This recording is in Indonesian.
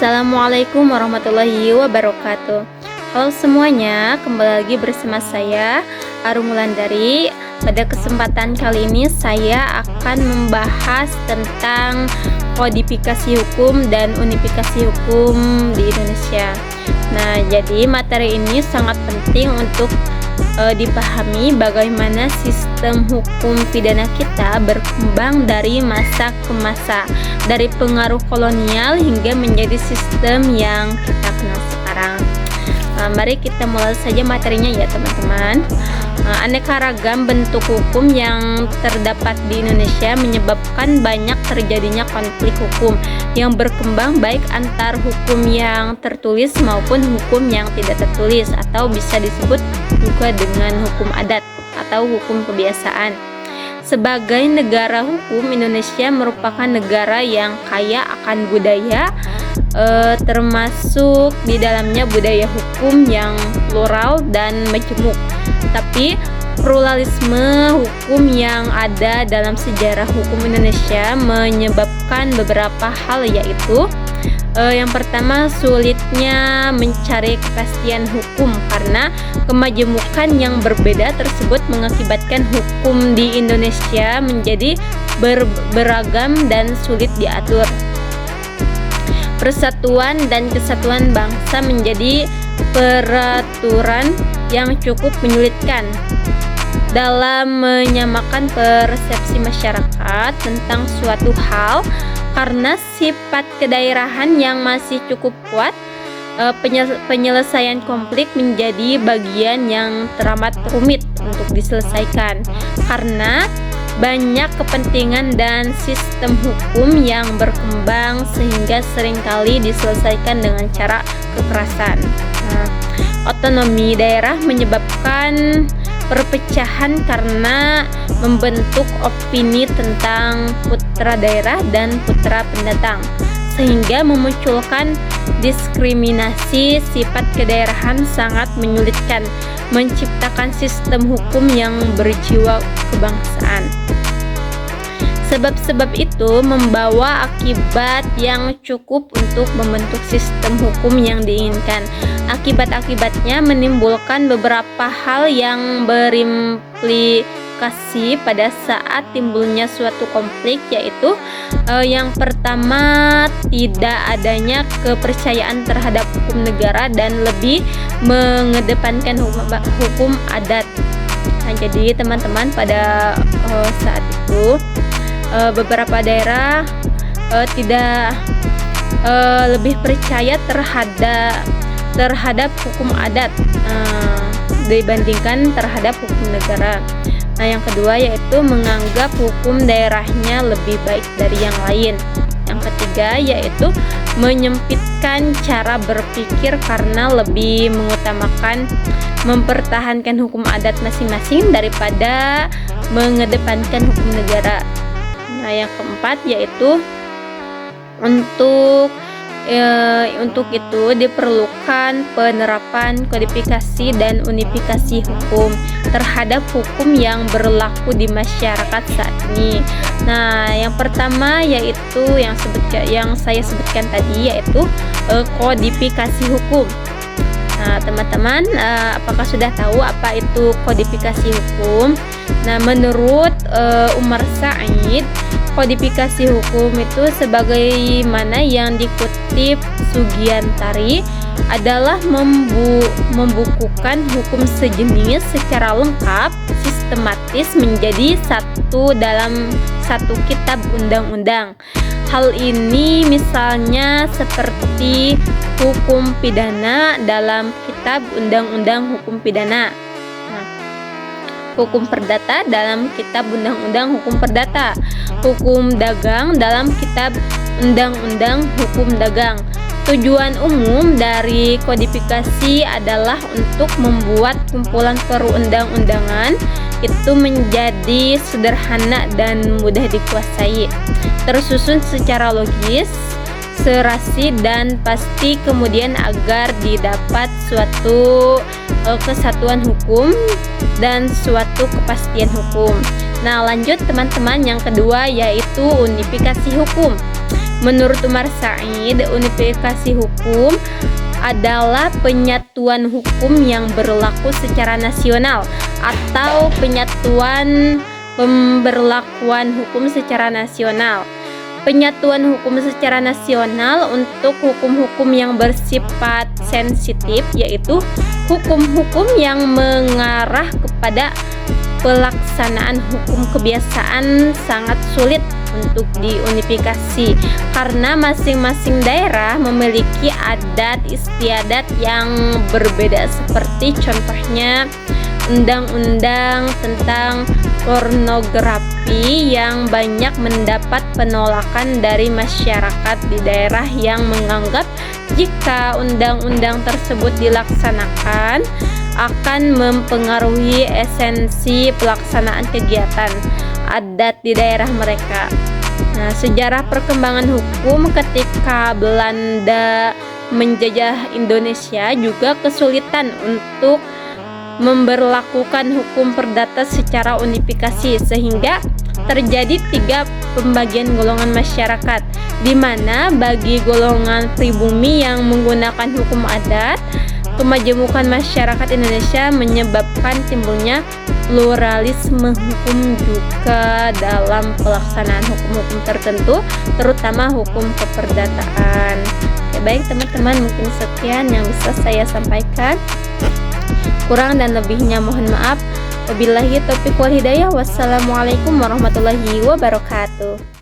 Assalamualaikum warahmatullahi wabarakatuh. Halo semuanya, kembali lagi bersama saya Arum Wulandari. Pada kesempatan kali ini saya akan membahas tentang kodifikasi hukum dan unifikasi hukum di Indonesia. Nah, jadi materi ini sangat penting untuk dipahami bagaimana sistem hukum pidana kita berkembang dari masa ke masa, dari pengaruh kolonial hingga menjadi sistem yang kita kenal sekarang. Mari kita mulai saja materinya ya teman-teman. Aneka ragam bentuk hukum yang terdapat di Indonesia menyebabkan banyak terjadinya konflik hukum yang berkembang baik antar hukum yang tertulis maupun hukum yang tidak tertulis, atau bisa disebut juga dengan hukum adat atau hukum kebiasaan. Sebagai negara hukum, Indonesia merupakan negara yang kaya akan budaya, termasuk di dalamnya budaya hukum yang plural dan majemuk. Tapi pluralisme hukum yang ada dalam sejarah hukum Indonesia menyebabkan beberapa hal, yaitu yang pertama, sulitnya mencari kepastian hukum karena kemajemukan yang berbeda tersebut mengakibatkan hukum di Indonesia menjadi beragam dan sulit diatur. Persatuan dan kesatuan bangsa menjadi peraturan yang cukup menyulitkan dalam menyamakan persepsi masyarakat tentang suatu hal. Karena sifat kedaerahan yang masih cukup kuat, penyelesaian konflik menjadi bagian yang teramat rumit untuk diselesaikan. Karena banyak kepentingan dan sistem hukum yang berkembang sehingga seringkali diselesaikan dengan cara kekerasan. Otonomi daerah menyebabkan perpecahan karena membentuk opini tentang putra daerah dan putra pendatang, sehingga memunculkan diskriminasi. Sifat kedaerahan sangat menyulitkan menciptakan sistem hukum yang berjiwa kebangsaan. Sebab-sebab itu membawa akibat yang cukup untuk membentuk sistem hukum yang diinginkan. Akibat-akibatnya menimbulkan beberapa hal yang berimplikasi pada saat timbulnya suatu konflik, yaitu yang pertama, tidak adanya kepercayaan terhadap hukum negara dan lebih mengedepankan hukum adat. Nah, jadi teman-teman, pada saat itu beberapa daerah tidak lebih percaya terhadap hukum adat dibandingkan terhadap hukum negara. Nah, yang kedua yaitu menganggap hukum daerahnya lebih baik dari yang lain. Yang ketiga yaitu menyempitkan cara berpikir karena lebih mengutamakan mempertahankan hukum adat masing-masing daripada mengedepankan hukum negara. Nah, yang keempat yaitu untuk itu diperlukan penerapan kodifikasi dan unifikasi hukum terhadap hukum yang berlaku di masyarakat saat ini. Nah, yang pertama yaitu yang saya sebutkan tadi, yaitu kodifikasi hukum. Nah, teman-teman, apakah sudah tahu apa itu kodifikasi hukum? Nah, menurut Umar Said, kodifikasi hukum itu sebagaimana yang dikutip Sugiantari adalah membukukan hukum sejenis secara lengkap, sistematis menjadi satu dalam satu kitab undang-undang. Hal ini misalnya seperti hukum pidana dalam kitab undang-undang hukum pidana. Hukum perdata dalam kitab undang-undang hukum perdata, hukum dagang dalam kitab undang-undang hukum dagang. Tujuan umum dari kodifikasi adalah untuk membuat kumpulan perundang-undangan itu menjadi sederhana dan mudah dikuasai, tersusun secara logis, serasi dan pasti, kemudian agar didapat suatu kesatuan hukum dan suatu kepastian hukum. Nah, lanjut teman-teman, yang kedua yaitu unifikasi hukum. Menurut Umar Said, unifikasi hukum adalah penyatuan hukum yang berlaku secara nasional atau penyatuan pemberlakuan hukum secara nasional. Penyatuan hukum secara nasional untuk hukum-hukum yang bersifat sensitif, yaitu hukum-hukum yang mengarah kepada pelaksanaan hukum kebiasaan sangat sulit untuk diunifikasi karena masing-masing daerah memiliki adat istiadat yang berbeda, seperti contohnya undang-undang tentang pornografi yang banyak mendapat penolakan dari masyarakat di daerah yang menganggap jika undang-undang tersebut dilaksanakan akan mempengaruhi esensi pelaksanaan kegiatan adat di daerah mereka. Nah, sejarah perkembangan hukum ketika Belanda menjajah Indonesia juga kesulitan untuk memberlakukan hukum perdata secara unifikasi, sehingga terjadi 3 pembagian golongan masyarakat, di mana bagi golongan pribumi yang menggunakan hukum adat, kemajemukan masyarakat Indonesia menyebabkan timbulnya pluralisme hukum juga dalam pelaksanaan hukum-hukum tertentu, terutama hukum keperdataan. Oke, baik teman-teman, mungkin sekian yang bisa saya sampaikan. Kurang dan lebihnya mohon maaf. Wabillahi taufiq wal hidayah. Wassalamualaikum warahmatullahi wabarakatuh.